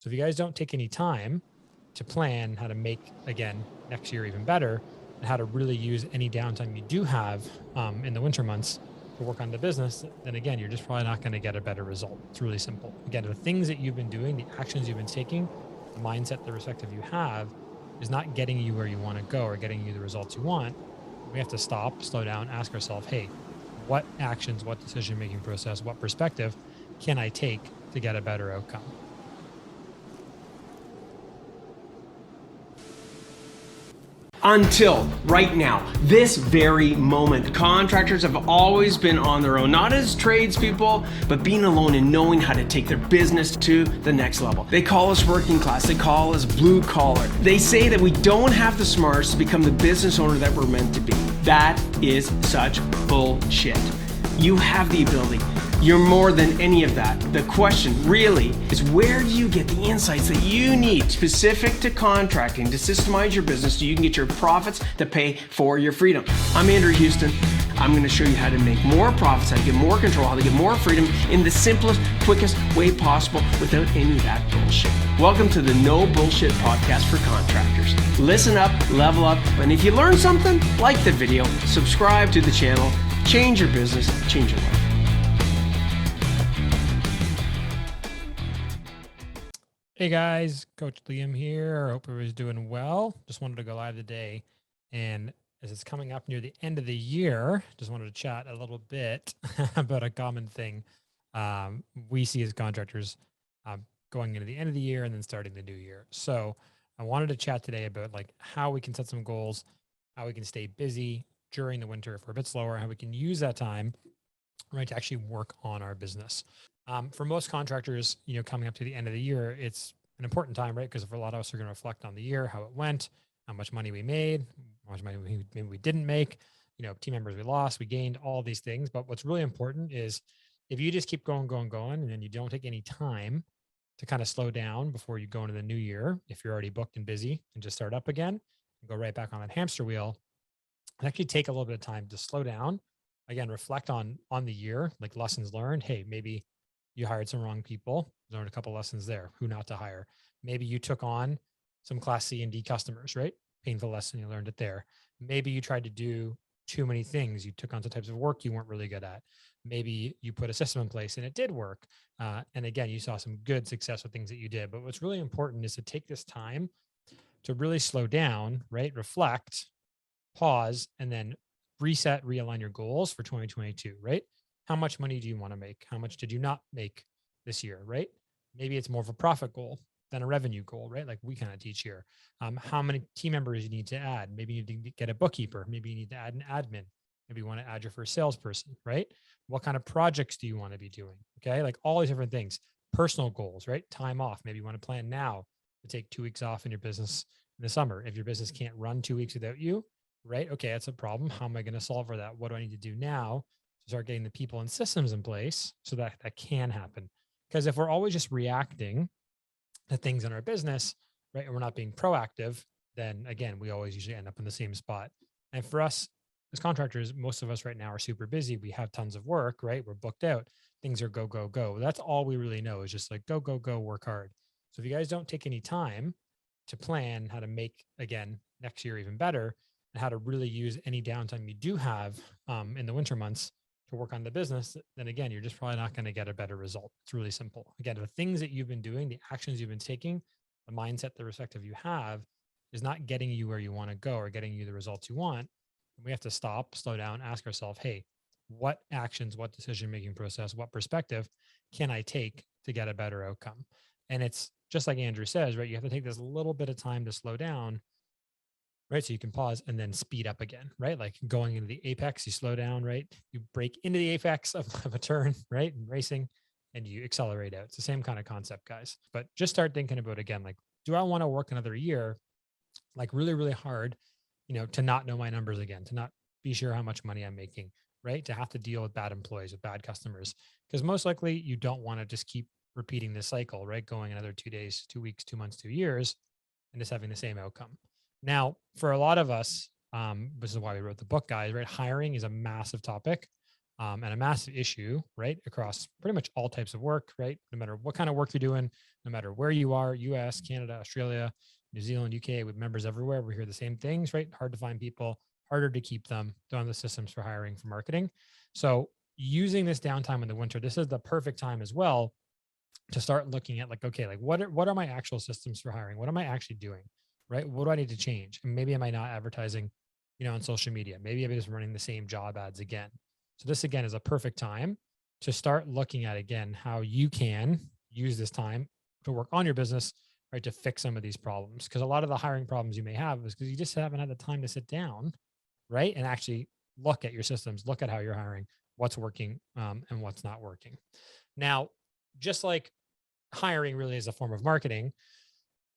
So if you guys don't take any time to plan how to make, again, next year even better, and how to really use any downtime you do have in the winter months to work on the business, then again, you're just probably not going to get a better result. It's really simple. Again, the things that you've been doing, the actions you've been taking, the mindset, the perspective you have is not getting you where you want to go or getting you the results you want. We have to stop, slow down, ask ourselves, hey, what actions, what decision-making process, what perspective can I take to get a better outcome? Until right now, this very moment, contractors have always been on their own, not as tradespeople, but being alone and knowing how to take their business to the next level. They call us working class, they call us blue collar. They say that we don't have the smarts to become the business owner that we're meant to be. That is such bullshit. You have the ability. You're more than any of that. The question really is, where do you get the insights that you need specific to contracting to systemize your business so you can get your profits to pay for your freedom? I'm Andrew Houston. I'm going to show you how to make more profits, how to get more control, how to get more freedom in the simplest, quickest way possible without any of that bullshit. Welcome to the No Bullshit Podcast for Contractors. Listen up, level up, and if you learn something, like the video, subscribe to the channel, change your business, change your life. Hey guys, Coach Liam here. I hope everybody's doing well. Just wanted to go live today. And as it's coming up near the end of the year, just wanted to chat a little bit about a common thing we see as contractors going into the end of the year and then starting the new year. So I wanted to chat today about like how we can set some goals, how we can stay busy during the winter if we're a bit slower, how we can use that time, right, to actually work on our business. For most contractors, coming up to the end of the year, it's an important time, right? Because for a lot of us are going to reflect on the year, how it went, how much money we made, how much money maybe we didn't make, team members we lost, we gained, all these things. But what's really important is if you just keep going, and then you don't take any time to kind of slow down before you go into the new year, if you're already booked and busy and just start up again and go right back on that hamster wheel, and actually take a little bit of time to slow down, again, reflect on the year, like lessons learned. Hey, maybe you hired some wrong people, learned a couple lessons there, who not to hire. Maybe you took on some class C and D customers, right? Painful lesson, you learned it there. Maybe you tried to do too many things. You took on some types of work you weren't really good at. Maybe you put a system in place and it did work. And again, you saw some good success with things that you did. But what's really important is to take this time to really slow down, right? Reflect, pause, and then reset, realign your goals for 2022, right? How much money do you want to make? How much did you not make this year, right? Maybe it's more of a profit goal than a revenue goal, right? Like we kind of teach here. How many team members you need to add? Maybe you need to get a bookkeeper. Maybe you need to add an admin. Maybe you want to add your first salesperson, right? What kind of projects do you want to be doing? Okay. Like all these different things. Personal goals, right? Time off. Maybe you want to plan now to take 2 weeks off in your business in the summer. If your business can't run 2 weeks without you, right? Okay, that's a problem. How am I going to solve for that? What do I need to do now to start getting the people and systems in place so that that can happen? Because if we're always just reacting to things in our business, right, and we're not being proactive, then again, we always usually end up in the same spot. And for us as contractors, most of us right now are super busy. We have tons of work, right? We're booked out. Things are go, go, go. That's all we really know is just like go, go, go, work hard. So if you guys don't take any time to plan how to make, again, next year even better, and how to really use any downtime you do have in the winter months to work on the business, then again, you're just probably not going to get a better result. It's really simple. Again, the things that you've been doing, the actions you've been taking, the mindset, the perspective you have is not getting you where you want to go or getting you the results you want. And we have to stop, slow down, ask ourselves, hey, what actions, what decision-making process, what perspective can I take to get a better outcome? And it's just like Andrew says, right? You have to take this little bit of time to slow down, right? So you can pause and then speed up again, right? Like going into the apex, you slow down, right? You break into the apex of a turn, right? And racing, and you accelerate out. It's the same kind of concept, guys. But just start thinking about, again, like, do I want to work another year, like really, really hard, to not know my numbers again, to not be sure how much money I'm making, right? To have to deal with bad employees, with bad customers, because most likely you don't want to just keep repeating this cycle, right? Going another 2 days, 2 weeks, 2 months, 2 years, and just having the same outcome. Now, for a lot of us, this is why we wrote the book, guys, right? Hiring is a massive topic. and a massive issue, right, across pretty much all types of work, right? No matter what kind of work you're doing, no matter where you are, US, Canada, Australia, New Zealand, UK, with members everywhere, we hear the same things, right? Hard to find people, harder to keep them, don't have the systems for hiring, for marketing. So using this downtime in the winter, this is the perfect time as well to start looking at like, okay, like what are my actual systems for hiring? What am I actually doing? Right? What do I need to change? And maybe am I not advertising, on social media? Maybe I'm just running the same job ads again. So this again is a perfect time to start looking at again how you can use this time to work on your business, right? To fix some of these problems. Because a lot of the hiring problems you may have is because you just haven't had the time to sit down, right? And actually look at your systems, look at how you're hiring, what's working and what's not working. Now, just like hiring really is a form of marketing,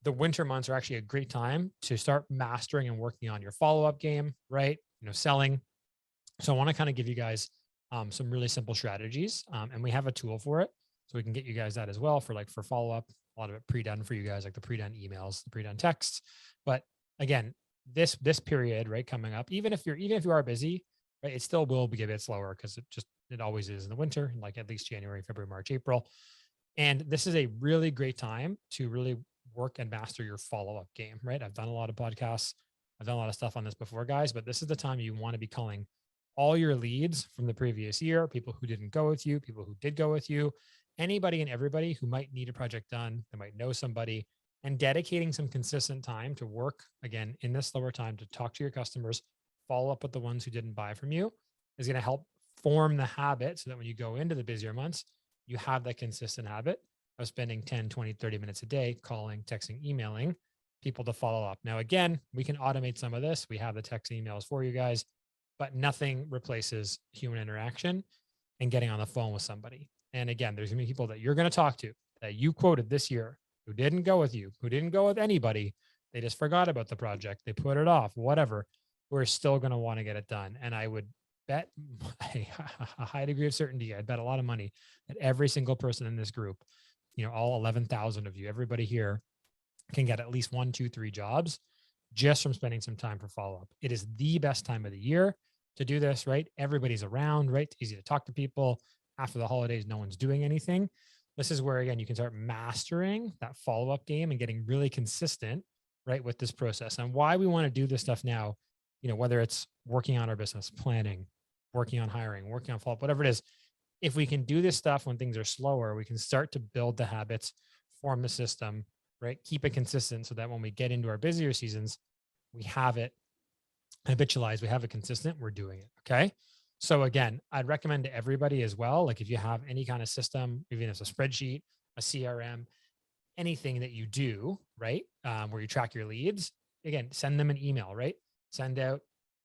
the winter months are actually a great time to start mastering and working on your follow-up game, right? Selling. So I want to kind of give you guys some really simple strategies, and we have a tool for it, so we can get you guys that as well for follow-up. A lot of it pre-done for you guys, like the pre-done emails, the pre-done texts. But again, this period, right, coming up, even if you are busy, right, it still will be a bit slower because it always is in the winter, like at least January, February, March, April. And this is a really great time to really work and master your follow-up game, right? I've done a lot of podcasts. I've done a lot of stuff on this before, guys, but this is the time you want to be calling all your leads from the previous year, people who didn't go with you, people who did go with you, anybody and everybody who might need a project done, that might know somebody, and dedicating some consistent time to work again in this slower time to talk to your customers, follow up with the ones who didn't buy from you is going to help form the habit so that when you go into the busier months, you have that consistent habit of spending 10, 20, 30 minutes a day calling, texting, emailing people to follow up. Now, again, we can automate some of this. We have the text emails for you guys, but nothing replaces human interaction and getting on the phone with somebody. And again, there's going to be people that you're going to talk to that you quoted this year who didn't go with you, who didn't go with anybody. They just forgot about the project. They put it off, whatever. We're still going to want to get it done. And I would bet a high degree of certainty, I'd bet a lot of money that every single person in this group, all 11,000 of you, everybody here can get at least 1, 2, 3 jobs just from spending some time for follow-up. It is the best time of the year to do this, right? Everybody's around, right? It's easy to talk to people. After the holidays, no one's doing anything. This is where, again, you can start mastering that follow-up game and getting really consistent, right, with this process. And why we want to do this stuff now, whether it's working on our business, planning, working on hiring, working on follow-up, whatever it is, if we can do this stuff when things are slower, we can start to build the habits, form the system, right? Keep it consistent so that when we get into our busier seasons, we have it habitualized, we have it consistent, we're doing it. Okay. So again, I'd recommend to everybody as well, like if you have any kind of system, even if it's a spreadsheet, a CRM, anything that you do, right, where you track your leads, again, send them an email, right? Send out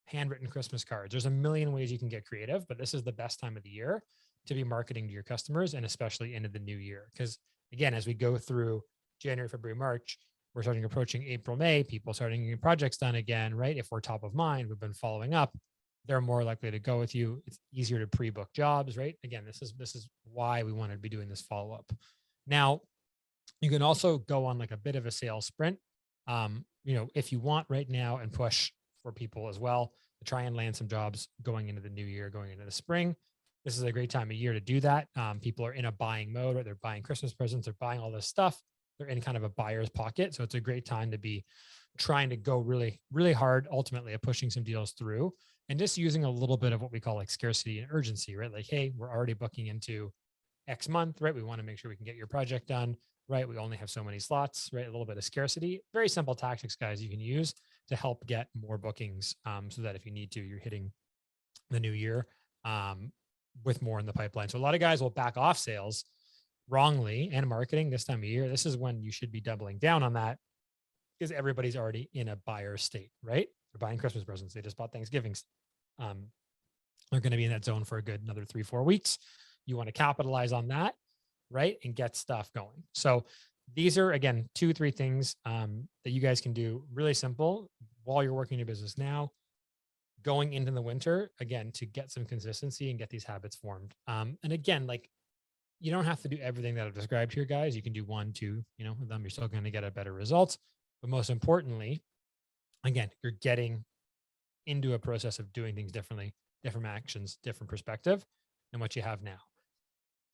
handwritten Christmas cards. There's a million ways you can get creative, but this is the best time of the year to be marketing to your customers, and especially into the new year. Because again, as we go through January, February, March, we're starting approaching April, May, people starting getting projects done again, right? If we're top of mind, we've been following up, they're more likely to go with you. It's easier to pre-book jobs, right? Again, this is why we want to be doing this follow-up. Now, you can also go on like a bit of a sales sprint, if you want right now, and push for people as well to try and land some jobs going into the new year, going into the spring. This is a great time of year to do that. People are in a buying mode, right? They're buying Christmas presents, they're buying all this stuff. They're in kind of a buyer's pocket. So it's a great time to be trying to go really, really hard, ultimately, at pushing some deals through and just using a little bit of what we call like scarcity and urgency, right? Like, hey, we're already booking into X month, right? We want to make sure we can get your project done, right? We only have so many slots, right? A little bit of scarcity. Very simple tactics, guys, you can use to help get more bookings, so that if you need to, you're hitting the new year with more in the pipeline. So a lot of guys will back off sales wrongly and marketing this time of year. This is when you should be doubling down on that because everybody's already in a buyer state, right? They're buying Christmas presents. They just bought Thanksgiving. They're going to be in that zone for a good another 3-4 weeks. You want to capitalize on that, right? And get stuff going. So these are, again, 2-3 things that you guys can do really simple while you're working your business now, going into the winter, again, to get some consistency and get these habits formed. And again, like, you don't have to do everything that I've described here, guys. You can do 1, 2, of them. You're still going to get a better results. But most importantly, again, you're getting into a process of doing things differently, different actions, different perspective. than what you have now.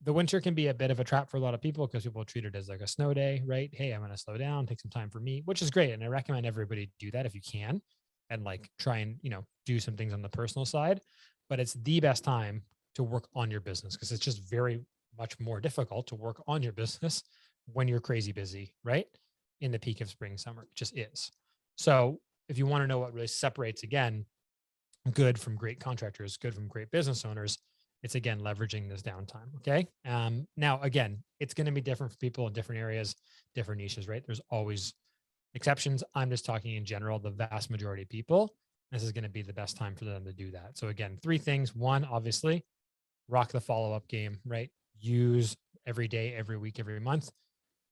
The winter can be a bit of a trap for a lot of people because people treat it as like a snow day, right? Hey, I'm going to slow down, take some time for me, which is great. And I recommend everybody do that if you can and like try and, do some things on the personal side. But it's the best time to work on your business because it's just very much more difficult to work on your business when you're crazy busy, right? In the peak of spring, summer, it just is. So if you want to know what really separates again, good from great contractors, good from great business owners, it's again leveraging this downtime. Okay. Now, again, it's going to be different for people in different areas, different niches, right? There's always exceptions. I'm just talking in general, the vast majority of people, this is going to be the best time for them to do that. So, again, three things. One, obviously, rock the follow up game, right? Use every day, every week, every month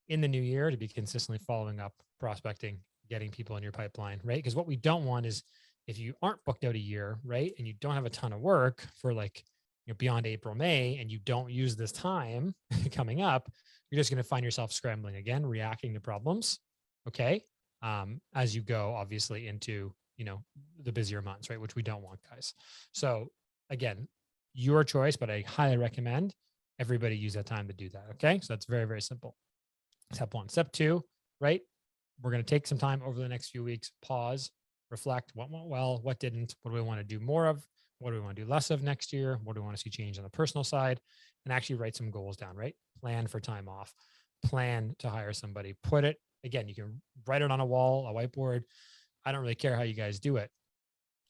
in the new year to be consistently following up, prospecting, getting people in your pipeline, right? Because what we don't want is if you aren't booked out a year, right, and you don't have a ton of work for like beyond April, May, and you don't use this time coming up, you're just going to find yourself scrambling again, reacting to problems. Okay. As you go, obviously, into, the busier months, right? Which we don't want, guys. So again, your choice, but I highly recommend everybody use that time to do that. Okay. So that's very, very simple. Step one. Step two, right? We're going to take some time over the next few weeks, pause, reflect what went well, what didn't, what do we want to do more of? What do we want to do less of next year? What do we want to see change on the personal side? And actually write some goals down, right? Plan for time off, plan to hire somebody, put it, again, you can write it on a wall, a whiteboard. I don't really care how you guys do it.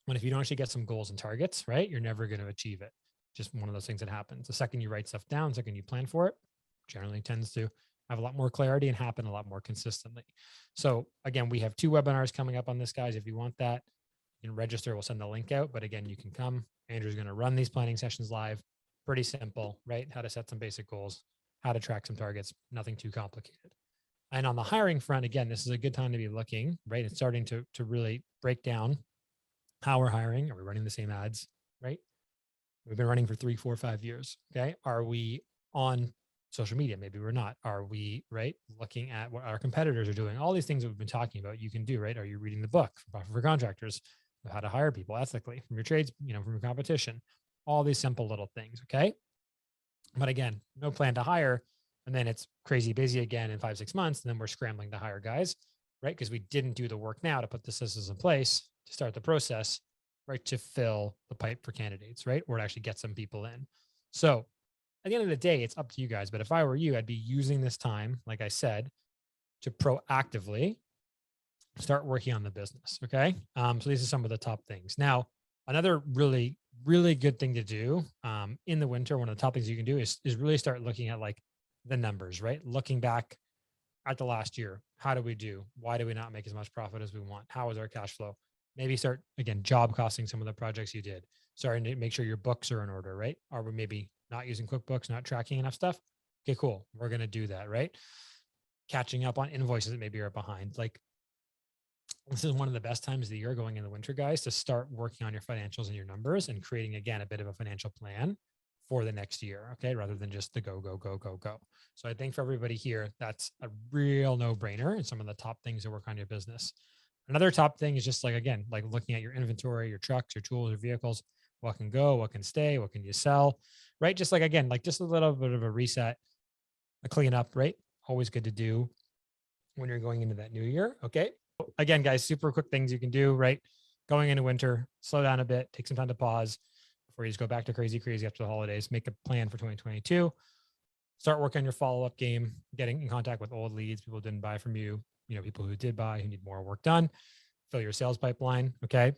But if you don't actually get some goals and targets, right, you're never going to achieve it. Just one of those things that happens. The second you write stuff down, the second you plan for it, generally tends to have a lot more clarity and happen a lot more consistently. So again, we have 2 webinars coming up on this, guys. If you want that, you can register. We'll send the link out. But again, you can come. Andrew's going to run these planning sessions live. Pretty simple, right? How to set some basic goals, how to track some targets, nothing too complicated. And on the hiring front, again, this is a good time to be looking, right? It's starting to really break down how we're hiring. Are we running the same ads, right? We've been running for 3, 4, 5 years. Okay. Are we on social media? Maybe we're not. Are we, right, looking at what our competitors are doing? All these things that we've been talking about, you can do, right? Are you reading the book for Contractors, how to hire people ethically from your trades, from your competition, all these simple little things. Okay. But again, no plan to hire. And then it's crazy busy again in 5, 6 months. And then we're scrambling to hire guys, right? Because we didn't do the work now to put the systems in place to start the process, right? To fill the pipe for candidates, right? Or to actually get some people in. So at the end of the day, it's up to you guys. But if I were you, I'd be using this time, like I said, to proactively start working on the business. Okay. So these are some of the top things. Now, another really, really good thing to do in the winter, one of the top things you can do is really start looking at like the numbers, right? Looking back at the last year. How do we do? Why do we not make as much profit as we want? How is our cash flow? Maybe start, again, job costing some of the projects you did. Starting to make sure your books are in order, right? Are we maybe not using QuickBooks, not tracking enough stuff? Okay, cool. We're going to do that, right? Catching up on invoices that maybe are behind. Like, this is one of the best times of the year going in the winter, guys, to start working on your financials and your numbers and creating, again, a bit of a financial plan for the next year. Okay. Rather than just the go, go, go, go, go. So I think for everybody here, that's a real no brainer and some of the top things to work on your business. Another top thing is just like, again, like looking at your inventory, your trucks, your tools, your vehicles, what can go, what can stay, what can you sell, right? Just like, again, like just a little bit of a reset, a cleanup, right? Always good to do when you're going into that new year. Okay. Again, guys, super quick things you can do, right? Going into winter, slow down a bit, take some time to pause before you just go back to crazy after the holidays. Make a plan for 2022. Start working on your follow-up game, getting in contact with old leads, people who didn't buy from you, people who did buy, who need more work done. Fill your sales pipeline. Okay.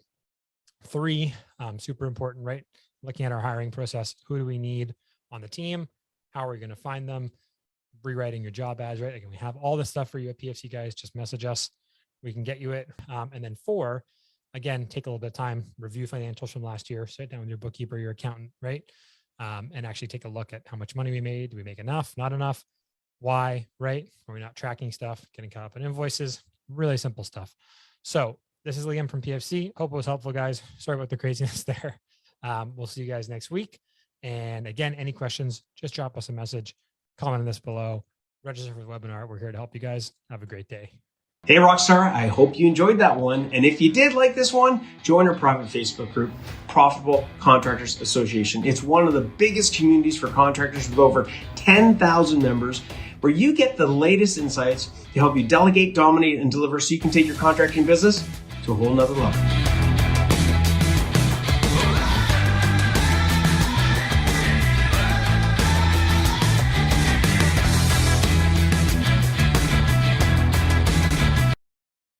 3, super important, right? Looking at our hiring process. Who do we need on the team? How are we going to find them? Rewriting your job ads, right? Again, we have all this stuff for you at PFC, guys. Just message us. We can get you it. And then 4, again, take a little bit of time, review financials from last year, sit down with your bookkeeper, your accountant, right? And actually take a look at how much money we made. Do we make enough? Not enough? Why, right? Are we not tracking stuff? Getting caught up in invoices? Really simple stuff. So this is Liam from PFC. Hope it was helpful, guys. Sorry about the craziness there. We'll see you guys next week. And again, any questions, just drop us a message, comment on this below, register for the webinar. We're here to help you guys. Have a great day. Hey Rockstar, I hope you enjoyed that one. And if you did like this one, join our private Facebook group, Profitable Contractors Association. It's one of the biggest communities for contractors with over 10,000 members, where you get the latest insights to help you delegate, dominate, and deliver so you can take your contracting business to a whole nother level.